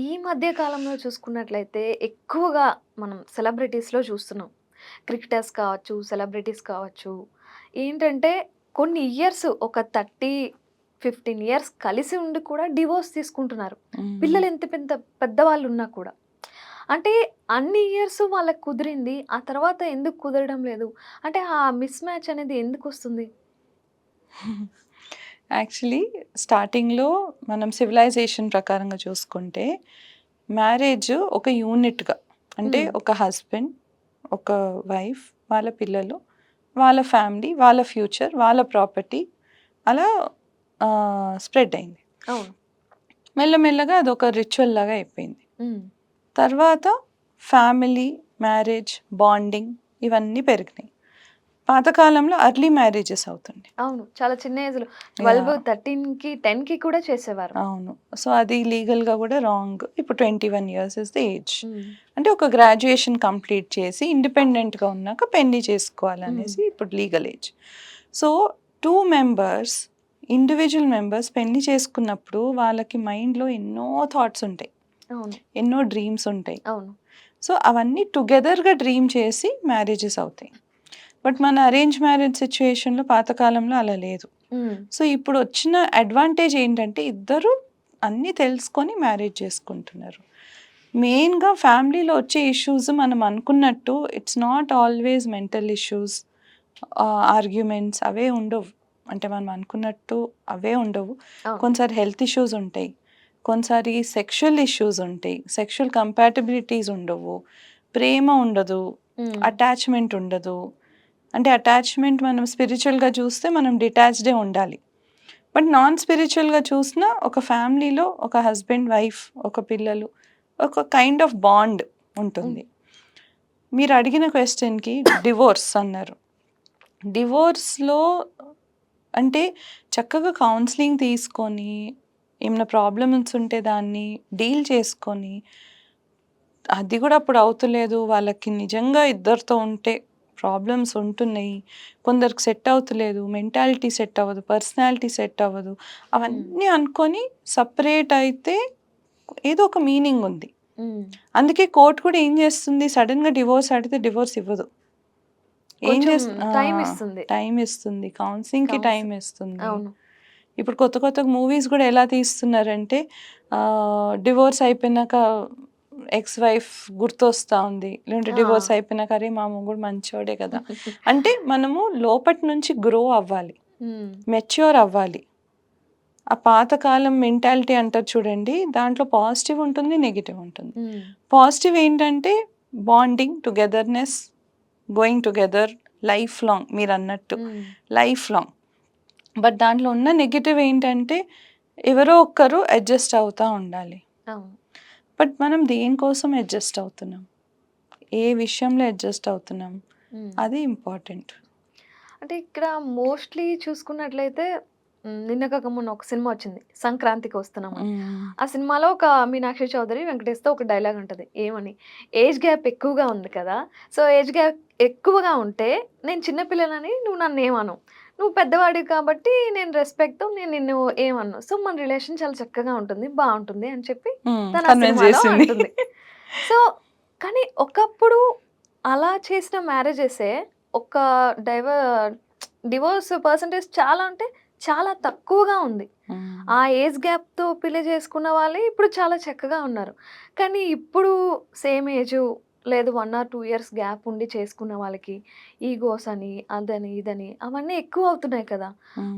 ఈ మధ్య కాలంలో చూసుకున్నట్లయితే ఎక్కువగా మనం సెలబ్రిటీస్‌లో చూస్తున్నాం. క్రికెటర్స్ కావచ్చు, సెలబ్రిటీస్ కావచ్చు. ఏంటంటే కొన్ని ఇయర్స్ ఒక 30, 15 ఇయర్స్ కలిసి ఉండి కూడా డివోర్స్ తీసుకుంటున్నారు. హ్మ్. పిల్లలు ఎంత పెద్దవాళ్ళున్నా కూడా. అంటే అన్ని ఇయర్స్ వాళ్ళకి కుదిరింది. ఆ తర్వాత ఎందుకు కుదరడం లేదు? అంటే ఆ మిస్ మ్యాచ్ అనేది ఎందుకొస్తుంది? యాక్చువల్లీ స్టార్టింగ్‌లో మనం సివిలైజేషన్ ప్రకారంగా చూసుకుంటే, మ్యారేజ్ ఒక యూనిట్‌గా అంటే హ్మ్. ఒక హస్బెండ్, ఒక వైఫ్, వాళ్ళ పిల్లలు, వాళ్ళ ఫ్యామిలీ, వాళ్ళ ఫ్యూచర్, వాళ్ళ ప్రాపర్టీ అలా స్ప్రెడ్ అయింది. అవును. మెల్లమెల్లగా అదొక రిచువల్ లాగా అయిపోయింది. హ్మ్. తర్వాత ఫ్యామిలీ, మ్యారేజ్, బాండింగ్ ఇవన్నీ పెరిగినాయి. పాతకాలంలో ఎర్లీ మ్యారేజెస్ అవుతుండే. అవును. చాలా చిన్న ఏజ్‌లో 12, యాహ్! 13కి, 10కి కూడా చేసేవారు. అవును. సో, అది లీగల్‌గా గూడా రాంగ్. ఇప్పుడు 21 ఇయర్స్ ఇస్ ద ఏజ్. హ్మ్. అంటే ఒక గ్రాడ్యుయేషన్ కంప్లీట్ చేసి ఇండిపెండెంట్‌గా ఉన్నాక పెళ్లి హ్మ్. చేసుకోవాలనేసి ఇప్పుడు legal age. So, 2 members individual members పెళ్లి చేసుకున్నప్పుడు వాళ్ళకి మైండ్‌లో ఎన్నో థాట్స్ ఉంటాయి. అవును. ఎన్నో డ్రీమ్స్ ఉంటాయి. అవును. సో, అవన్నీ టుగెదర్‌గా డ్రీమ్ చేసి మ్యారేజెస్ అవుతాయి. బట్ మన అరేంజ్ మ్యారేజ్ సిట్యుయేషన్‌లో పాతకాలంలో అలా లేదు. హ్మ్. సో, ఇప్పుడొచ్చిన అడ్వాంటేజ్ ఏంటంటే ఇద్దరు అన్నీ తెలుసుకొని మ్యారేజ్ చేసుకుంటున్నారు. మెయిన్‌గా ఫ్యామిలీలో వచ్చే ఇష్యూస్ మనం అనుకున్నట్టు it's not always mental issues, arguments అవే ఉండవు. అంటే మనం అనుకున్నట్టు అవే ఉండవు. అవును. కొన్నిసారి హెల్త్ ఇష్యూస్ ఉంటాయి. కొన్నిసారి సెక్షువల్ ఇష్యూస్ ఉంటాయి. సెక్షువల్ కంపాటిబిలిటీస్ ఉండవు. ప్రేమ ఉండదు. హ్మ్. అటాచ్‌మెంట్ ఉండదు. అంటే అటాచ్‌మెంట్ మనం స్పిరిచువల్‌గా చూస్తే మనం డిటాచ్‌డే ఉండాలి. బట్ నాన్ స్పిరిచువల్‌గా చూసినా ఒక ఫ్యామిలీలో ఒక హస్బెండ్, వైఫ్, ఒక పిల్లలు ఒక కైండ్ ఆఫ్ బాండ్ హ్మ్. ఉంటుంది. మీరు అడిగిన క్వెషన్‌కి డివోర్స్ అన్నారు. డివోర్స్‌లో అంటే చక్కగా కౌన్సెలింగ్ తీసుకొని, ఏమైనా ప్రాబ్లమ్స్ ఉంటే దాన్ని డీల్ చేసుకొని, అది కూడా అప్పుడు అవుతలేదు. వాళ్ళకి నిజంగా ఇద్దరితో ఉంటే ప్రాబ్లమ్స్ ఉంటున్నాయి. కొందరికి సెట్ అవుతలేదు. మెంటాలిటీ సెట్ అవ్వదు. పర్సనాలిటీ సెట్ అవ్వదు. హ్మ్. అవన్నీ అనుకోని సెపరేట్ అయితే ఏదో ఒక మీనింగ్ ఉంది. హ్మ్. అందుకే కోర్ట్ కూడా ఏం చేస్తుంది, సడెన్‌గా డివోర్స్ అడిగితే డివోర్స్ ఇవ్వదు. ఏం కొంచెం టైమ్ ఆ! ఇస్తుంది. టైమ్ ఇస్తుంది. కౌన్సెలింగ్‌కి కౌన్స్ టైమ్ ఇస్తుంది. అవును. ఇప్పుడు కొత్త కొత్త మూవీస్ గూడా ఎలా తీస్తున్నారంటే డివోర్స్ అయిపోయినాక ఎక్స్ వైఫ్ గుర్తొస్తా ఉంది. లేదంటే ఆ! డివోర్స్ అయిపోయినాక అరే! మా మొగుడు మంచోడే కదా! అంటే మనము లోపటి నుంచి గ్రో అవ్వాలి. హ్మ్. మెచ్యూర్ అవ్వాలి. ఆ పాతకాలం మెంటాలిటీ అంటారు చూడండి. దాంట్లో పాజిటివ్ ఉంటుంది. నెగెటివ్ ఉంటుంది. హ్మ్. పాజిటివ్ ఏంటంటే bonding, togetherness, going together life long మీరన్నట్టు. హ్మ్. Life long. బట్ దాంట్లో ఉన్న నెగెటివ్ ఏంటంటే ఎవరో ఒక్కరు అడ్జస్ట్ అవుతా ఉండాలి. అవును. బట్ మనం దేనికోసం అడ్జస్ట్ అవుతున్నాం? ఏ విషయంలో అడ్జస్ట్ అవుతున్నాం? హ్మ్. అది ఇంపార్టెంట్. అంటే ఇక్కడ మోస్ట్‌లీ చూసుకున్నట్లయితే నిన్న కాక మొన్న ఒక సినిమా వచ్చింది. 'సంక్రాంతికి వస్తున్నామని.' హ్మ్. ఆ సినిమాలో ఒక మీనాక్షి చౌదరి, వెంకటేష్‌తో ఒక డైలాగ్ ఉంటది. ఏమని? ఏజ్ గ్యాప్ ఎక్కువగా ఉంది కదా! సో, ఏజ్ గ్యాప్ ఎక్కువగా ఉంటే నేను చిన్న పిల్లనని నువ్వు నన్నేమనవు. నువ్వు పెద్దవాడివి కాబట్టి నేను రెస్పెక్ట్‌తో నేను నిన్ను ఏమనను. సో, మన రిలేషన్ చాలా చక్కగా ఉంటుంది. బావుంటుంది అని చెప్పి తను ఆ కన్విన్స్ సినిమాలో చేసింది. అంటుంది. సో, కానీ ఒకప్పుడు అలా చేసిన మ్యారేజెసే ఒక డైవ డివోర్స్ పర్సెంటేజ్ చాలా అంటే చాలా తక్కువగా ఉంది. హ్మ్. ఆ ఏజ్ గ్యాప్‌తో పెళ్లి చేసుకున్న వాళ్ళే ఇప్పుడు చాలా చక్కగా ఉన్నారు. కానీ ఇప్పుడు సేమ్ ఏజు లేదు 1 ఆర్ 2 ఇయర్స్ గ్యాప్ ఉండి చేసుకున్న వాళ్ళకి ఈగోస్ అని, అదని, ఇదని అవన్నీ ఎక్కువ అవుతున్నాయి కదా!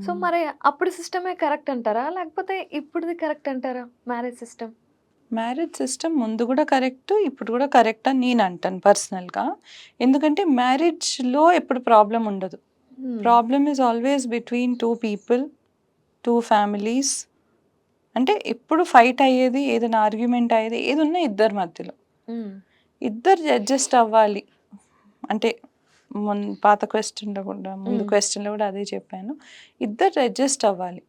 సో, హ్మ్. మరి అప్పుడు సిస్టమే కరెక్ట్ అంటారా? లేకపోతే ఇప్పుడిది కరెక్ట్ అంటారా? Marriage system? మ్యారేజ్ సిస్టమ్ ముందు గూడా కరెక్ట్. ఇప్పుడు గూడా కరెక్ట్ అని నేనంటాను పర్సనల్‌గా. ఎందుకంటే మ్యారేజ్‌లో ఎప్పుడు ప్రాబ్లమ్ ఉండదు. హ్మ్. Problem is always between 2 people, 2 families. అంటే ఎప్పుడు ఫైట్ అయ్యేది, ఏదైనా ఆర్గ్యుమెంట్ అయ్యేది ఏదున్నా ఇద్దరి మధ్యలో. హ్మ్. ఇద్దరు అడ్జస్ట్ అవ్వాలి. అంటే పాత క్వెషన్‌లో కూడా ముందు హ్మ్. క్వెషన్‌లో కూడా అదే చెప్పాను. ఇద్దరు అడ్జస్ట్ అవ్వాలి.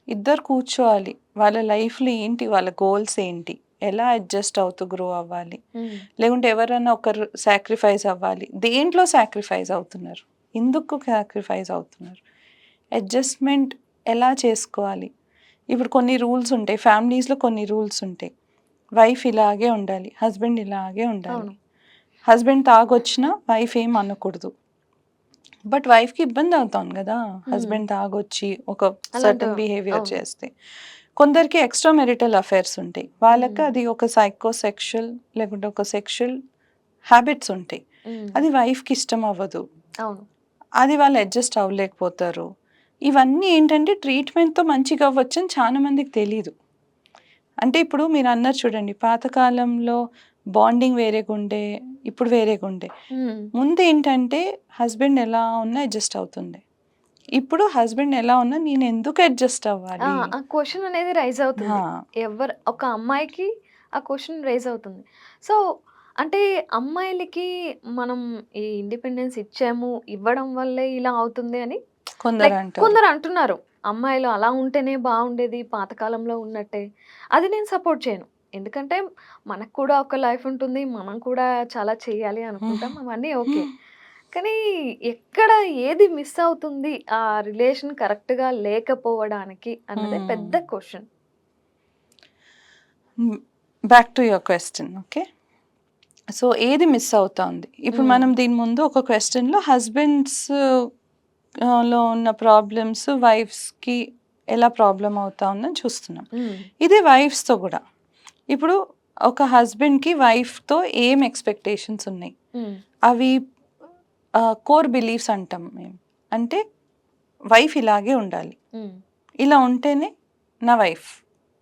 ఇద్దరు కూర్చోవాలి. వాళ్ళ లైఫ్‌లో ఏంటి, వాళ్ళ గోల్స్ ఏంటి? ఎలా అడ్జస్ట్ అవుతూ గ్రో అవ్వాలి? హ్మ్. లేకుంటే ఎవరైనా ఒకరు సాక్రిఫైస్ అవ్వాలి. దేంట్లో సాక్రిఫైస్ అవుతున్నారు? ఎందుకు సాక్రిఫైస్ అవుతున్నారు? అడ్జస్ట్‌మెంట్ ఎలా చేసుకోవాలి? ఇప్పుడు కొన్ని రూల్స్ ఉంటాయి. ఫ్యామిలీస్‌లో కొన్ని రూల్స్ ఉంటాయి. వైఫ్ ఇలాగే ఉండాలి, హస్బెండ్ ఇలాగే ఉండాలి. అవును. హస్బెండ్ తాగొచ్చినా వైఫ్ ఏం అనకూడదు. బట్ వైఫ్‌కి ఇబ్బంది అవుతాను గదా! హస్బెండ్ తాగొచ్చి ఒక సర్టెన్ అలాంటివి బిహేవియర్ అవును. చేస్తే. కొందరికి ఎక్స్‌ట్రా మెరిటల్ అఫైర్స్ ఉంటాయి. వాళ్ళకి హ్మ్. అది ఒక సైకోసెక్షువల్ లేకుంటే ఒక సెక్షువల్ హ్యాబిట్స్ ఉంటాయి. హ్మ్. అది వైఫ్‌కి ఇష్టం అవ్వదు. అవును. అది వాళ్ళు అడ్జస్ట్ అవ్వలేకపోతారు. ఇవన్నీ ఏంటంటే ట్రీట్మెంట్‌తో మంచిగా అవ్వొచ్చని చాలా మందికి తెలీదు. అంటే ఇప్పుడు మీరన్నారు చూడండి, పాతకాలంలో బాండింగ్ వేరేగుండే, ఇప్పుడు వేరేగుండే. హ్మ్. ముందేంటంటే హస్బెండ్ ఎలా ఉన్నా అడ్జస్ట్ అవుతుండే. ఇప్పుడు హస్బెండ్ ఎలా ఉన్నా నేనెందుకు అడ్జస్ట్ ఆ! అవ్వాలి? ఆ క్వెషన్ అనేది రైజ్ అవుతుంది. ఆ! ఒక అమ్మాయికి ఆ క్వెషన్ రైజ్ అవుతుంది. సో, అంటే అమ్మాయిలకి మనం ఈ ఇండిపెండెన్స్ ఇచ్చాము, ఇవ్వడం వల్లే ఇలా అవుతుంది అని లైక్ కొందరంటారు. కొందరు అంటున్నారు. అమ్మాయిలు అలా ఉంటేనే బావుండేది పాతకాలంలో ఉన్నట్టే. అది నేను సపోర్ట్ చేయను. ఎందుకంటే మనకు కూడా ఒక లైఫ్ ఉంటుంది. మనం కూడా చాలా చేయాలి అనుకుంటాం. అవన్నీ ఓకే. కానీ ఎక్కడ ఏది మిస్ అవుతుంది ఆ రిలేషన్ కరెక్ట్‌గా లేకపోవడానికి అన్నదే పెద్ద హ్మ్. క్వెషన్. హ్మ్. Back to your question. Okay. So, ఏది మిస్ అవుతా ఉంది? ఇప్పుడు హ్మ్. మనం దీని ముందు ఒక క్వెషన్‌లో హస్బెండ్స్ లో ఉన్న ప్రాబ్లమ్స్ వైఫ్స్‌కి ఎలా ప్రాబ్లమ్ అవుతా ఉందని చూస్తున్నాం. హ్మ్. ఇదే వైఫ్స్‌తో గూడా. ఇప్పుడు ఒక హస్బెండ్‌కి వైఫ్‌తో ఏం ఎక్స్‌పెక్టేషన్స్ ఉన్నాయి? హ్మ్. అవి కోర్ బిలీఫ్స్ అంటాం మేము. అంటే వైఫ్ ఇలాగే ఉండాలి. హ్మ్. ఇలా ఉంటేనే నా వైఫ్.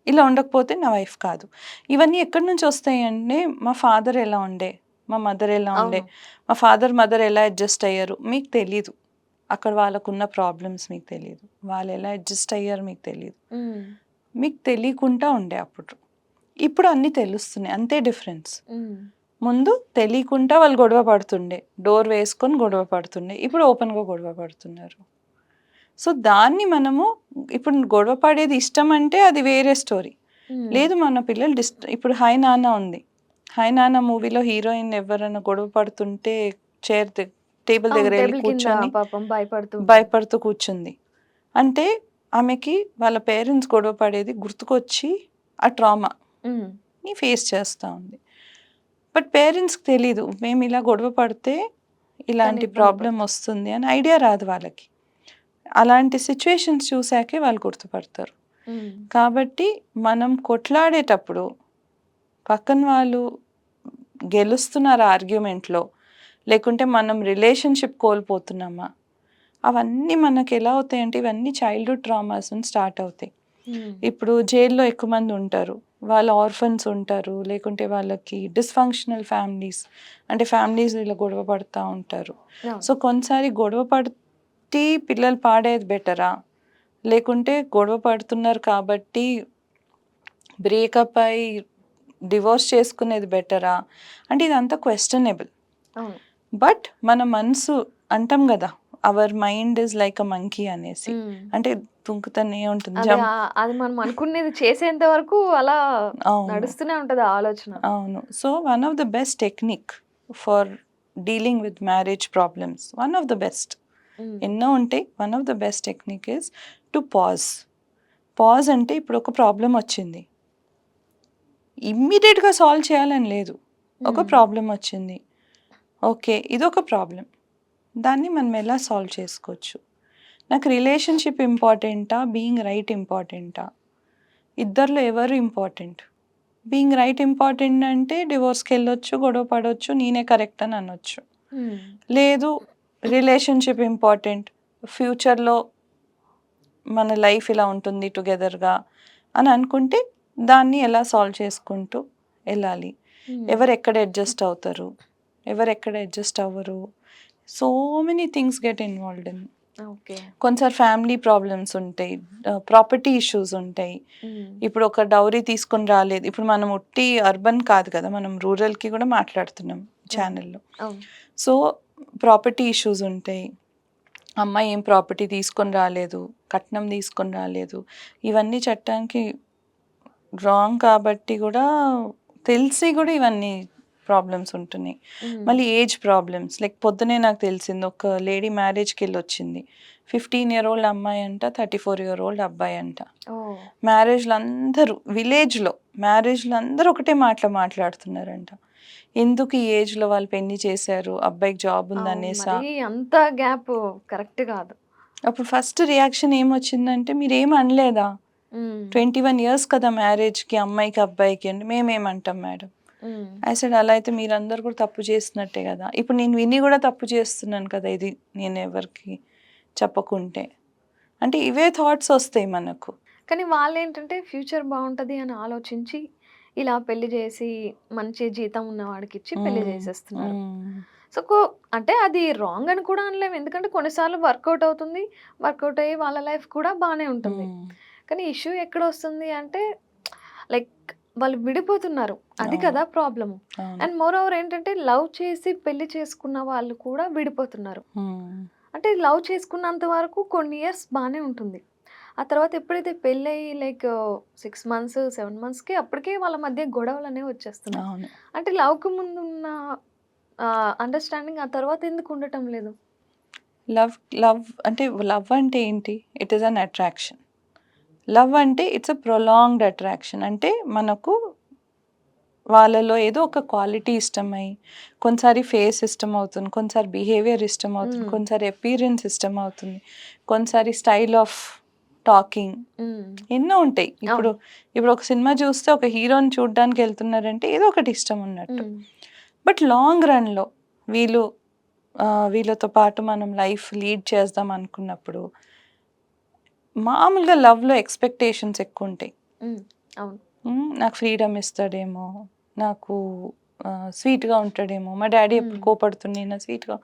ఇలా ఉండకపోతే నా వైఫ్ కాదు. ఇవన్నీ ఎక్కడి నుంచి వస్తాయంటే మా ఫాదర్ ఎలా ఉండే, మా మదర్ ఎలా ఉండే, అవును. మా ఫాదర్, మదర్ ఎలా అడ్జస్ట్ అయ్యారు మీకు తెలీదు. అక్కడ వాళ్ళకున్న ప్రాబ్లమ్స్ మీకు తెలీదు. వాళ్ళు ఎలా అడ్జస్ట్ అయ్యారు మీకు తెలీదు. హ్మ్. మీకు తెలియకుండా ఉండే అప్పుడు. ఇప్పుడు అన్నీ తెలుస్తున్నాయి. అంతే డిఫరెన్స్. హ్మ్. ముందు తెలియకుండా వాళ్ళు గొడవ పడుతుండే. డోర్ వేసుకొని గొడవ పడుతుండే. ఇప్పుడు ఓపెన్‌గా గొడవ పడుతున్నారు. సో, దాన్ని మనము ఇప్పుడు గొడవ పడేది ఇష్టం అంటే అది వేరే స్టోరీ. హ్మ్. లేదు మన పిల్లలు ఇప్పుడు 'హాయ్ నాన్న' ఉంది. 'హాయ్ నాన్న' మూవీలో హీరోయిన్ ఎవరైనా గొడవ పడుతుంటే చైర్ టేబుల్ అవును. దగ్గర ఎళ్లి టేబుల్ కింద కూర్చొని పాపం భయపడుతూ ఉంటుంది. భయపడుతూ కూర్చుంది. అంటే ఆమెకి వాళ్ళ పేరెంట్స్ గొడవ పడేది గుర్తుకొచ్చి ఆ ట్రామాని హ్మ్. ఫేస్ చేస్తా ఉంది. బట్ పేరెంట్స్‌కి తెలీదు. మేము ఇలా గొడవ పడితే తను ఇలాంటి ఇబ్బంది ప్రాబ్లమ్ పడుతుంది. వస్తుంది అని ఐడియా రాదు వాళ్ళకి. అలాంటి సిట్యుయేషన్స్ చూసాకే వాళ్ళు గుర్తుపడతారు. హ్మ్. కాబట్టి మనం కొట్లాడేటప్పుడు పక్కన వాళ్ళు గెలుస్తున్నారు ఆర్గ్యుమెంట్‌లో, లేకుంటే మనం రిలేషన్‌షిప్ కోల్పోతున్నామా? అవన్నీ మనకి ఎలా అవుతాయంటే ఇవన్నీ చైల్డ్‌హుడ్ ట్రామాస్ నుంచి స్టార్ట్ అవుతాయి. హ్మ్. ఇప్పుడు జైల్‌లో ఎక్కువ మంది ఉంటారు. వాళ్ళు ఆర్ఫన్స్ ఉంటారు. లేకుంటే వాళ్ళకి డిస్‌ఫంక్షనల్ ఫ్యామిలీస్, అంటే ఫ్యామిలీస్ ఇలా గొడవ పడతా ఉంటారు. అవును. సో, కొన్నిసారి గొడవ పడి పిల్లలు పాడేది బెటరా? లేకుంటే గొడవ పడుతున్నారు కాబట్టి బ్రేకప్ అయ్యి డివోర్స్ చేసుకునేది బెటరా? అంటే ఇదంతా క్వెషనబుల్. అవును. బట్ మన మనసు అంటాం గదా! Our mind is like a monkey అనేసి. హ్మ్. అంటే తుంకుతూనే ఉంటుంది. అది అది మనం అనుకునేది చేసేంత వరకు అలా అవును. నడుస్తూనే ఉంటది ఆ ఆలోచన. అవును. So, one of the best technique for dealing with marriage problems, one of the best, హ్మ్. ఎన్నో ఉంటాయి. One of the best technique is to pause. Pause అంటే ఇప్పుడు ఒక ప్రాబ్లమ్ వచ్చింది. ఇమ్మీడియేట్‌గా సాల్వ్ చేయాలని లేదు. ఒక హ్మ్. ప్రాబ్లమ్ వచ్చింది. ఓకే. ఇదొక ప్రాబ్లమ్. దాన్ని మనం ఎలా సాల్వ్ చేసుకోవచ్చు? నాకు రిలేషన్‌షిప్ ఇంపార్టెంటా? బీయింగ్ రైట్ ఇంపార్టెంటా? ఇద్దరిలో ఎవరు ఇంపార్టెంట్? బీయింగ్ రైట్ ఇంపార్టెంట్ అంటే డివోర్స్‌కెళ్ళొచ్చు, గొడవ పడొచ్చు, నేనే కరెక్ట్ అని అనొచ్చు. హ్మ్. లేదు రిలేషన్‌షిప్ ఇంపార్టెంట్, ఫ్యూచర్‌లో మన లైఫ్ ఇలా ఉంటుంది టుగెదర్‌గా అని అనుకుంటే దాన్ని ఎలా సాల్వ్ చేసుకుంటూ ఎళ్ళాలి. హ్మ్. ఎవరెక్కడ అడ్జస్ట్ అవుతారు? ఎవరెక్కడ అడ్జస్ట్ అవ్వరు? So many things get involved in. Okay. కొన్నిసార్లు ఫ్యామిలీ ప్రాబ్లమ్స్ ఉంటాయి. ప్రాపర్టీ ఇష్యూస్ ఉంటాయి. హ్మ్. ఇప్పుడు ఒక డౌరీ తీసుకొని రాలేదు. ఇప్పుడు మనం ఉట్టి అర్బన్ కాదు కదా! మనం రూరల్‌కి కూడా మాట్లాడుతున్నాం అవును. ఛానెల్‌లో. అవును. సో, ప్రాపర్టీ ఇష్యూస్ ఉంటాయి. అమ్మాయి ఏం ప్రాపర్టీ తీసుకొని రాలేదు, కట్నం తీసుకొని రాలేదు. ఇవన్నీ చట్టానికి రాంగ్ కాబట్టి గూడా తెలిసి గూడా ఇవన్నీ ప్రాబ్లమ్స్ ఉంటున్నాయి. హ్మ్. మళ్ళీ ఏజ్ ప్రాబ్లమ్స్ లైక్ పొద్దున్నే నాకు తెలిసింది ఒక లేడీ మ్యారేజ్‌కెళ్ళొచ్చింది. 15-year-old అమ్మాయి అంట, 34-year-old అబ్బాయి అంట. ఓ మ్యారేజ్‌లో అందరూ విలేజ్‌లో మ్యారేజ్‌లో అందరూ ఒకటే మాట్లాడుతున్నారంట. ఎందుకు ఈ ఏజ్‌లో వాళ్ళు పెళ్లి చేశారు, అబ్బాయికి జాబ్ అవును. ఉందనేసా? మరి అంత గ్యాప్ కరెక్ట్ కాదు. అప్పుడు ఫస్ట్ రియాక్షన్ ఏమొచ్చిందంటే, మీరేం అనలేదా? హ్మ్. 21 ఇయర్స్ కదా మ్యారేజ్‌కి అమ్మాయికి, అబ్బాయికి అంటే, మేమేమంటాం మేడం. హ్మ్. ఐ సెడ్ అలా అయితే మీరందరూ కూడా తప్పు చేసినట్టే కదా! ఇప్పుడు నేను విని కూడా తప్పు చేస్తున్నాను కదా! ఇది నేను ఎవరికీ చెప్పకుంటే. అంటే ఇవే థాట్స్ వస్తాయి మనకు. కానీ వాళ్ళేంటంటే ఫ్యూచర్ బావుంటది అని ఆలోచించి, ఇలా పెళ్లి జేసి, మంచి జీతం ఉన్న వాడికిచ్చి పెళ్లి హ్మ్. జేసేస్తున్నారు. హ్మ్. సో, అంటే అది రాంగ్ అని కూడా అనలేము. ఎందుకంటే కొన్నిసార్లు వర్కౌట్ అవుతుంది. వర్కౌట్ అయ్యి వాళ్ళ లైఫ్ కూడా బానే ఉంటుంది. హ్మ్. కానీ ఇష్యూ ఎక్కడొస్తుంది అంటే లైక్ వాళ్ళు విడిపోతున్నారు. అది అవును. కదా ప్రాబ్లము. అవును. అండ్ మోర్ ఓవర్ ఏంటంటే లవ్ చేసి పెళ్లి చేసుకున్న వాళ్ళు కూడా విడిపోతున్నారు. హ్మ్. అంటే లవ్ చేసుకున్నంత వరకు కొన్ని ఇయర్స్ బానే ఉంటుంది. ఆ తర్వాత ఎప్పుడైతే పెళ్ళయ్యి లైక్ 6 మంత్స్, 7 మంత్స్‌కి అప్పటికే వాళ్ళ మధ్య గొడవలనేవి వచ్చేస్తున్నాయి. అవును. అంటే లవ్‌కి ముందున్న అండర్‌స్టాండింగ్ ఆ తర్వాత ఎందుకు ఉండటం లేదు? లవ్ లవ్ అంటే లవ్ అంటే ఏంటి? It is an attraction. Love అంటే ఇట్స్ ఎ ప్రొలాంగ్డ్ అట్రాక్షన్. అంటే మనకు వాళ్ళలో ఏదో ఒక క్వాలిటీ ఇష్టమై, కొన్నిసారి ఫేస్ ఇష్టమవుతుంది, కొన్నిసారి బిహేవియర్ ఇష్టమవుతుంది, హ్మ్. కొన్నిసారి అపియరెన్స్ ఇష్టమవుతుంది, కొన్నిసారి స్టైల్ ఆఫ్ టాకింగ్ హ్మ్. ఎన్నో ఉంటాయి. ఇప్పుడు అవును. ఇప్పుడు ఒక సినిమా చూస్తే ఒక హీరోని చూడ్డానికి వెళ్తున్నారంటే ఏదో ఒకటి ఇష్టం ఉన్నట్టు. హ్మ్. బట్ లాంగ్ రన్‌లో వీళ్ళు వీళ్ళతో పాటు మనం లైఫ్ లీడ్ చేద్దాం అనుకున్నప్పుడు మామూలుగా లవ్‌లో ఎక్స్‌పెక్టేషన్స్ ఎక్కువుంటాయి. హ్మ్. అవును. నాకు ఫ్రీడమ్ ఇస్తాడేమో, నాకు స్వీట్‌గా ఉంటాడేమో, మా డ్యాడీ ఎప్పుడు హ్మ్. కోపడుతున్నా స్వీట్‌గా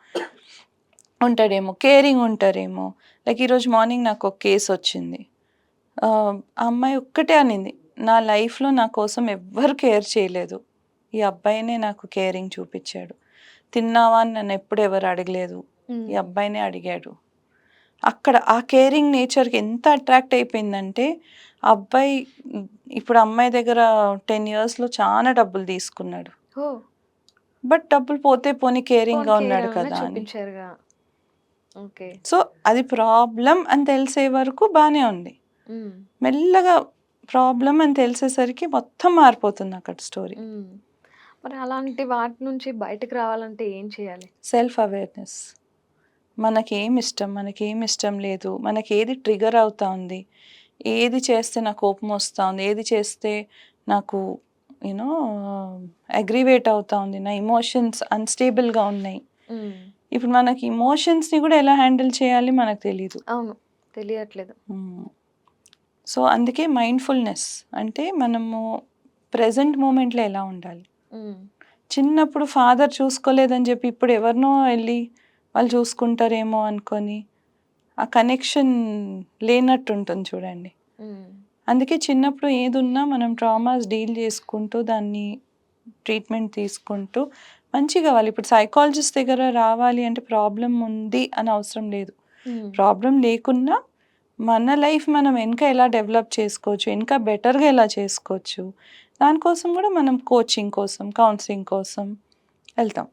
ఉంటాడేమో, కేరింగ్ ఉంటారేమో. లైక్ ఈరోజు మార్నింగ్ నాకు ఒక కేస్ వచ్చింది. ఆ అమ్మాయి ఒక్కటే అనింది, నా లైఫ్‌లో నా కోసం ఎవ్వరు కేర్ చేయలేదు. ఈ అబ్బాయినే నాకు కేరింగ్ చూపిచ్చాడు. తిన్నావా అని నన్ను ఎప్పుడు ఎవరు అడగలేదు. ఈ హ్మ్. అబ్బాయినే అడిగాడు. అక్కడ ఆ కేరింగ్ నేచర్‌కి ఎంత అట్రాక్ట్ అయిపోయిందంటే, ఆ అబ్బాయి హ్మ్, ఇప్పుడు అమ్మాయి దగ్గర 10 ఇయర్స్‌లో చానా డబ్బులు తీసుకున్నాడు. ఓహ్! బట్ డబ్బులు పోతే పోనీ పోనీ కేరింగ్‌గా కేర్ ఉన్నాడు ఏమన్నా కదా అని. చూపించారుగా. ఓకే. సో, అది ప్రాబ్లమ్ అని తెలిసే వరకు బానే ఉంది. హ్మ్. మెల్లగా ప్రాబ్లమ్ అని తెలిసేసరికి మొత్తం మారిపోతుంది అక్కడ స్టోరీ. హ్మ్. మరి అలాంటి వాటి నుంచి బయటకి రావాలంటే ఏం చేయాలి? Self awareness. మనకేమిష్టం, మనకేమిష్టం లేదు, మనకేది ట్రిగ్గర్ అవుతా ఉంది, ఏది చేస్తే నాకు కోపమొస్తా ఉంది, ఏది చేస్తే నాకు యూ నో అగ్రివేట్ అవుతా ఉంది, నా ఎమోషన్స్ అన్‌స్టేబుల్‌గా ఉన్నాయి. హ్మ్. ఇప్పుడు మనకి ఎమోషన్స్‌ని కూడా ఎలా హ్యాండిల్ చేయాలి మనకు తెలీదు. అవును. తెలియట్లేదు. హ్మ్. సో, అందుకే మైండ్‌ఫుల్‌నెస్ అంటే మనము ప్రెజెంట్ మూమెంట్‌లో ఎలా ఉండాలి. హ్మ్. చిన్నప్పుడు ఫాదర్ చూసుకోలేదని చెప్పి ఇప్పుడు ఎవరినో ఎళ్లి వాళ్ళు చూసుకుంటారేమో అనుకోని, ఆ కనెక్షన్ లేనట్టుంటుంది చూడండి. హ్మ్. అందుకే చిన్నప్పుడు ఏదున్నా మనం ట్రామాస్ డీల్ చేసుకుంటూ, దాన్ని ట్రీట్మెంట్ తీసుకుంటూ మంచిగా వాళ్ళు ఇప్పుడు సైకాలజిస్ట్ దగ్గర రావాలి అంటే ప్రాబ్లమ్ ఉంది అని అవసరం లేదు. హ్మ్. ప్రాబ్లమ్ లేకున్నా మన లైఫ్ మనం ఇంకా ఎలా డెవలప్ చేసుకోవచ్చు, ఇంకా బెటర్‌గా ఎలా చేసుకోవచ్చు, దానికోసం కూడా మనం కోచింగ్ కోసం, కౌన్సిలింగ్ కోసం ఎళ్తాం.